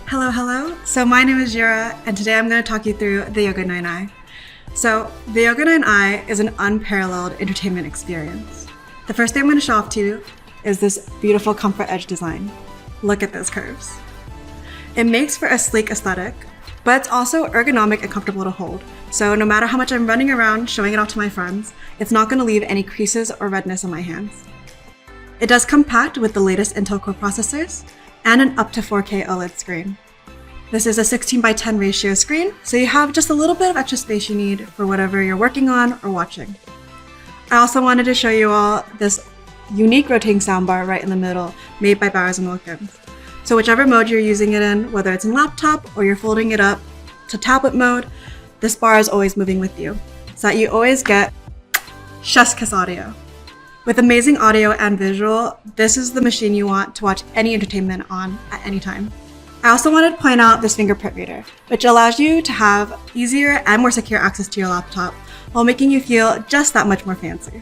Hello, hello. So my name is Yura, and today I'm going to talk you through the Yoga 9i. So the Yoga 9i is an unparalleled entertainment experience. The first thing I'm going to show off to you is this beautiful comfort edge design. Look at those curves. It makes for a sleek aesthetic, but it's also ergonomic and comfortable to hold. So no matter how much I'm running around showing it off to my friends, it's not going to leave any creases or redness on my hands. It does come packed with the latest Intel Core processors and an up to 4K OLED screen. This is a 16:10 ratio screen, so you have just a little bit of extra space you need for whatever you're working on or watching. I also wanted to show you all this unique rotating soundbar right in the middle, made by Bowers & Wilkins. So whichever mode you're using it in, whether it's in laptop or you're folding it up to tablet mode, this bar is always moving with you, so that you always get chef's kiss audio. With amazing audio and visual, this is the machine you want to watch any entertainment on at any time. I also wanted to point out this fingerprint reader, which allows you to have easier and more secure access to your laptop while making you feel just that much more fancy.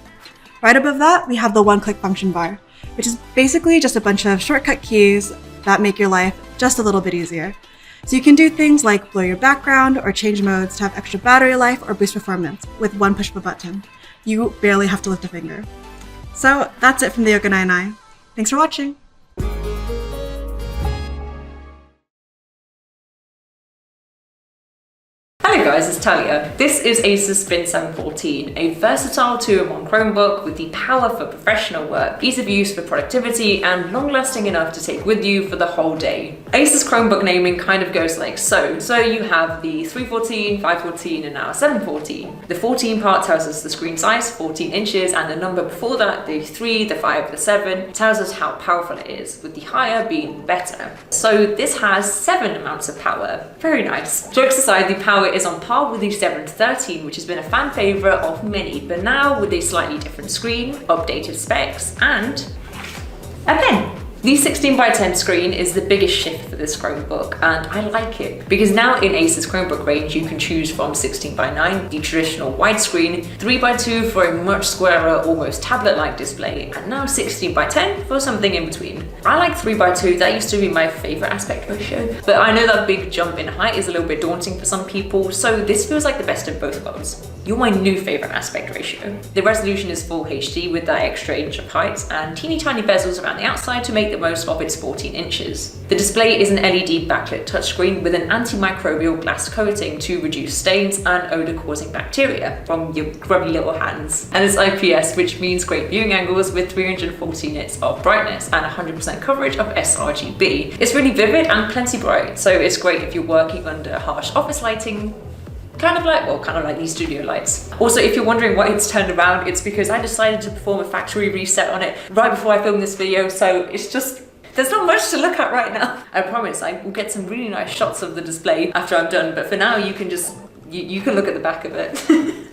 Right above that, we have the one-click function bar, which is basically just a bunch of shortcut keys that make your life just a little bit easier. So you can do things like blur your background or change modes to have extra battery life or boost performance with one push of a button. You barely have to lift a finger. So that's it from the Yoga 9i. Thanks for watching! Hello guys, it's Talia. This is Acer Spin 714, a versatile 2-in-1 Chromebook with the power for professional work, ease of use for productivity, and long-lasting enough to take with you for the whole day. Acer's Chromebook naming kind of goes like so. So you have the 314, 514, and now 714. The 14 part tells us the screen size, 14 inches, and the number before that, the 3, the 5, the 7, tells us how powerful it is, with the higher being better. So this has 7 amounts of power. Very nice. Jokes aside, the power is on par with the 713, which has been a fan favourite of many, but now with a slightly different screen, updated specs, and a pen. The 16:10 screen is the biggest shift for this Chromebook, and I like it because now in Acer's Chromebook range you can choose from 16:9, the traditional widescreen, 3:2 for a much squarer, almost tablet-like display, and now 16:10 for something in between. I like 3:2, that used to be my favourite aspect ratio, but I know that big jump in height is a little bit daunting for some people, so this feels like the best of both worlds. You're my new favourite aspect ratio. The resolution is full HD with that extra inch of height and teeny tiny bezels around the outside to make the most of its 14 inches. The display is an LED backlit touchscreen with an antimicrobial glass coating to reduce stains and odour-causing bacteria from your grubby little hands. And it's IPS, which means great viewing angles with 340 nits of brightness and 100% coverage of sRGB. It's really vivid and plenty bright, so it's great if you're working under harsh office lighting, kind of like these studio lights. Also, if you're wondering why it's turned around, it's because I decided to perform a factory reset on it right before I filmed this video, so it's just, there's not much to look at right now. I promise I will get some really nice shots of the display after I'm done, but for now you can just, you can look at the back of it.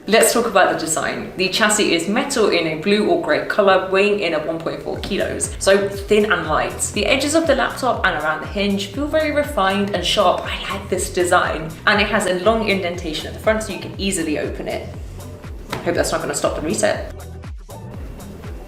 Let's talk about the design. The chassis is metal in a blue or grey colour, weighing in at 1.4 kilos, so thin and light. The edges of the laptop and around the hinge feel very refined and sharp. I like this design. And it has a long indentation at the front so you can easily open it. Hope that's not going to stop the reset.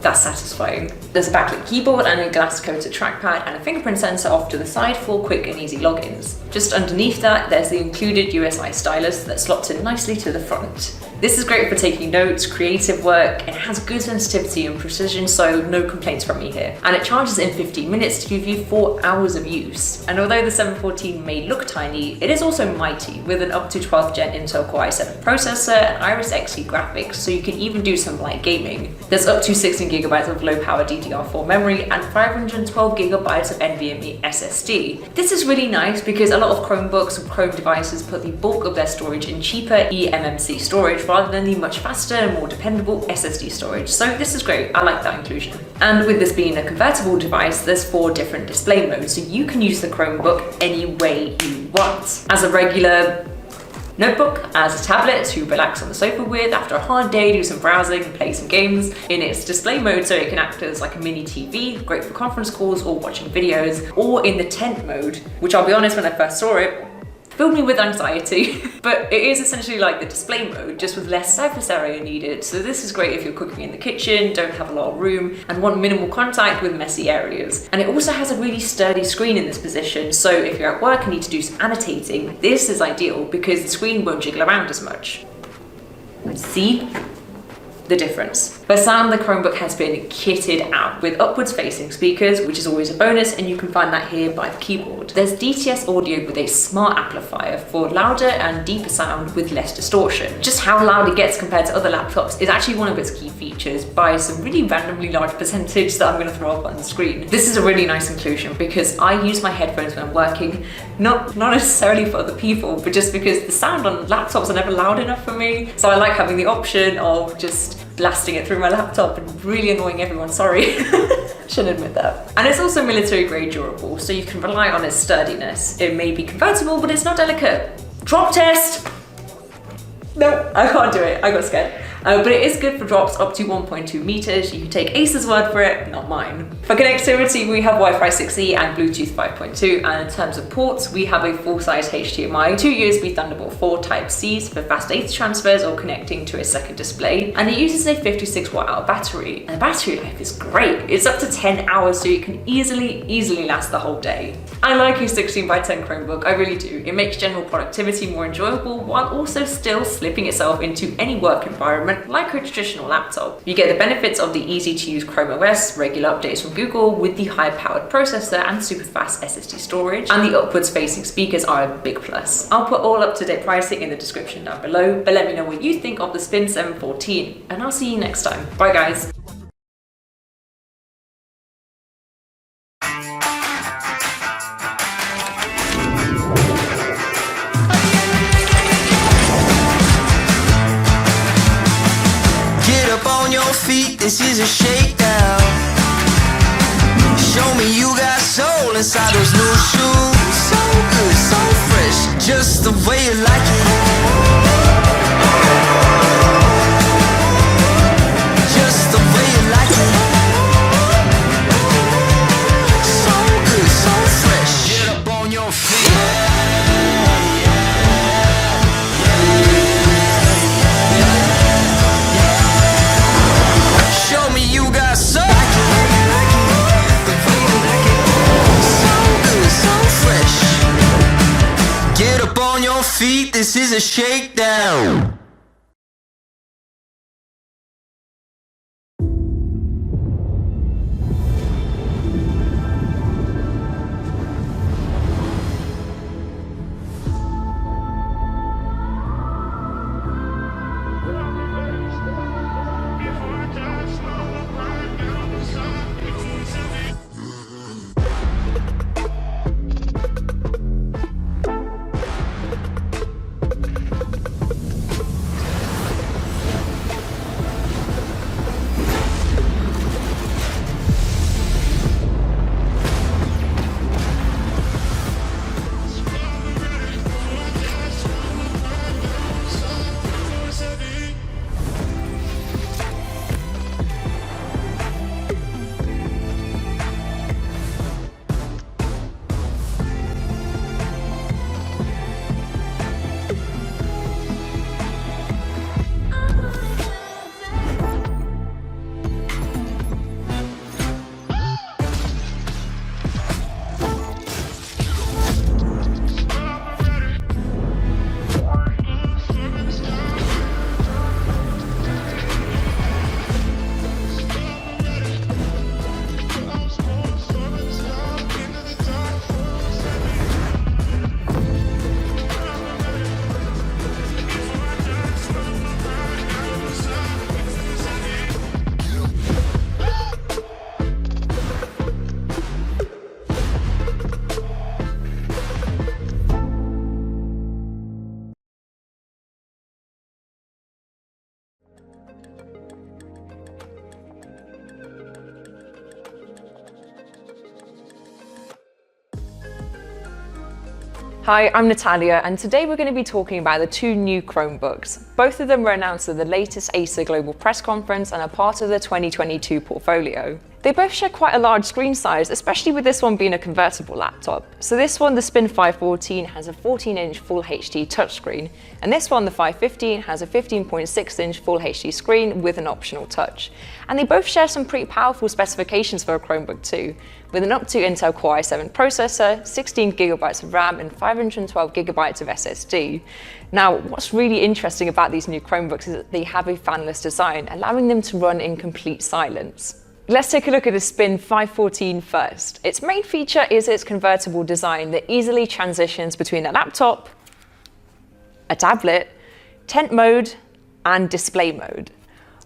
That's satisfying. There's a backlit keyboard and a glass-coated trackpad and a fingerprint sensor off to the side for quick and easy logins. Just underneath that, there's the included USI stylus that slots in nicely to the front. This is great for taking notes, creative work. It has good sensitivity and precision, so no complaints from me here. And it charges in 15 minutes to give you 4 hours of use. And although the 714 may look tiny, it is also mighty with an up to 12th gen Intel Core i7 processor and Iris Xe graphics, so you can even do some light gaming. There's up to 16GB of low-power DDR4 memory and 512GB of NVMe SSD. This is really nice because a lot of Chromebooks or Chrome devices put the bulk of their storage in cheaper eMMC storage rather than the much faster and more dependable SSD storage, so this is great. I like that inclusion. And with this being a convertible device, there's 4 different display modes, so you can use the Chromebook any way you want. As a regular notebook, as a tablet to relax on the sofa with after a hard day, do some browsing, play some games in its display mode so it can act as like a mini TV, great for conference calls or watching videos, or in the tent mode, which I'll be honest, when I first saw it, filled me with anxiety. But it is essentially like the display mode, just with less surface area needed. So this is great if you're cooking in the kitchen, don't have a lot of room, and want minimal contact with messy areas. And it also has a really sturdy screen in this position, so if you're at work and need to do some annotating, this is ideal because the screen won't jiggle around as much. See the difference. For sound, the Chromebook has been kitted out with upwards facing speakers, which is always a bonus, and you can find that here by the keyboard. There's DTS audio with a smart amplifier for louder and deeper sound with less distortion. Just how loud it gets compared to other laptops is actually one of its key features by some really randomly large percentage that I'm going to throw up on the screen. This is a really nice inclusion because I use my headphones when I'm working, not necessarily for other people, but just because the sound on laptops are never loud enough for me. So I like having the option of just blasting it through my laptop and really annoying everyone, sorry. Shouldn't admit that. And it's also military grade durable, so you can rely on its sturdiness. It may be convertible, but it's not delicate. Drop test! No, I can't do it, I got scared. But it is good for drops up to 1.2 meters. You can take Acer's word for it, not mine. For connectivity, we have Wi-Fi 6E and Bluetooth 5.2. And in terms of ports, we have a full-size HDMI, 2 USB Thunderbolt 4 Type-Cs for fast data transfers or connecting to a second display. And it uses a 56 watt-hour battery. And the battery life is great. It's up to 10 hours, so you can easily last the whole day. I like a 16x10 Chromebook, I really do. It makes general productivity more enjoyable while also still slipping itself into any work environment like a traditional laptop. You get the benefits of the easy-to-use Chrome OS, regular updates from Google with the high-powered processor and super fast SSD storage, and the upwards-facing speakers are a big plus. I'll put all up-to-date pricing in the description down below, but let me know what you think of the Spin 714, and I'll see you next time. Bye guys! This is a shakedown. Show me you got soul inside those new shoes. So good, so fresh, just the way you like it. Just the way you like it. So good, so fresh. Get up on your feet. Feet, this is a shakedown. Hi, I'm Natalia, and today we're going to be talking about the two new Chromebooks. Both of them were announced at the latest Acer Global Press Conference and are part of the 2022 portfolio. They both share quite a large screen size, especially with this one being a convertible laptop. So this one, the Spin 514, has a 14-inch Full HD touchscreen, and this one, the 515, has a 15.6-inch Full HD screen with an optional touch. And they both share some pretty powerful specifications for a Chromebook too, with an up to Intel Core i7 processor, 16 GB of RAM, and 512 GB of SSD. Now, what's really interesting about these new Chromebooks is that they have a fanless design, allowing them to run in complete silence. Let's take a look at the Spin 514 first. Its main feature is its convertible design that easily transitions between a laptop, a tablet, tent mode, and display mode.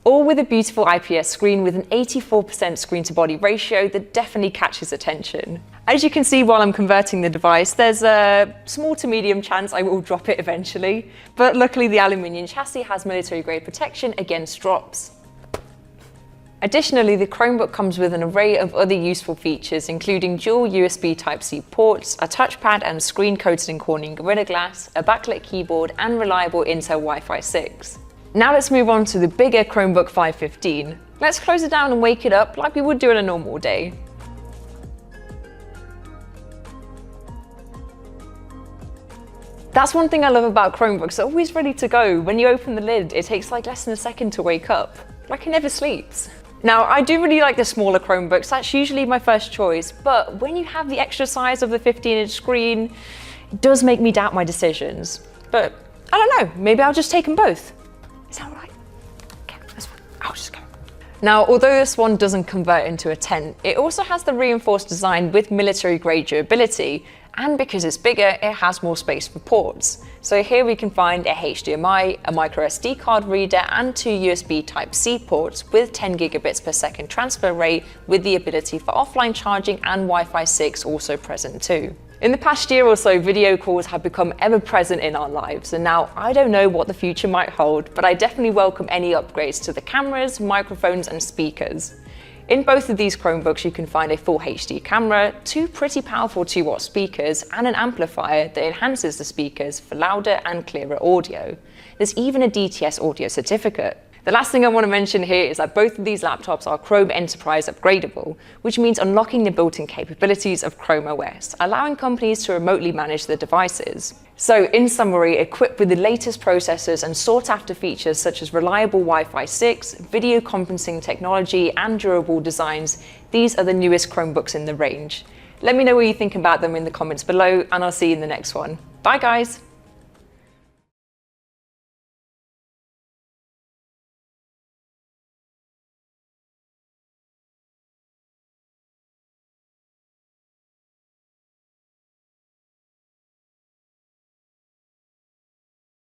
All with a beautiful IPS screen with an 84% screen-to-body ratio that definitely catches attention. As you can see while I'm converting the device, there's a small to medium chance I will drop it eventually, but luckily the aluminium chassis has military-grade protection against drops. Additionally, the Chromebook comes with an array of other useful features, including dual USB Type-C ports, a touchpad and screen coated in Corning Gorilla Glass, a backlit keyboard, and reliable Intel Wi-Fi 6. Now let's move on to the bigger Chromebook 515. Let's close it down and wake it up like we would do on a normal day. That's one thing I love about Chromebooks, they're always ready to go. When you open the lid, it takes like less than a second to wake up. Like it never sleeps. Now, I do really like the smaller Chromebooks, that's usually my first choice, but when you have the extra size of the 15-inch screen, it does make me doubt my decisions. But I don't know, maybe I'll just take them both. Is that all right? Okay, that's fine, I'll just go. Now, although this one doesn't convert into a tent, it also has the reinforced design with military-grade durability, and because it's bigger, it has more space for ports. So here we can find a HDMI, a microSD card reader, and 2 USB Type-C ports with 10 gigabits per second transfer rate, with the ability for offline charging and Wi-Fi 6 also present too. In the past year or so, video calls have become ever present in our lives, and now I don't know what the future might hold, but I definitely welcome any upgrades to the cameras, microphones, and speakers. In both of these Chromebooks, you can find a full HD camera, 2 pretty powerful 2-watt speakers, and an amplifier that enhances the speakers for louder and clearer audio. There's even a DTS audio certificate. The last thing I want to mention here is that both of these laptops are Chrome Enterprise upgradable, which means unlocking the built-in capabilities of Chrome OS, allowing companies to remotely manage their devices. So in summary, equipped with the latest processors and sought-after features such as reliable Wi-Fi 6, video conferencing technology, and durable designs, these are the newest Chromebooks in the range. Let me know what you think about them in the comments below, and I'll see you in the next one. Bye guys!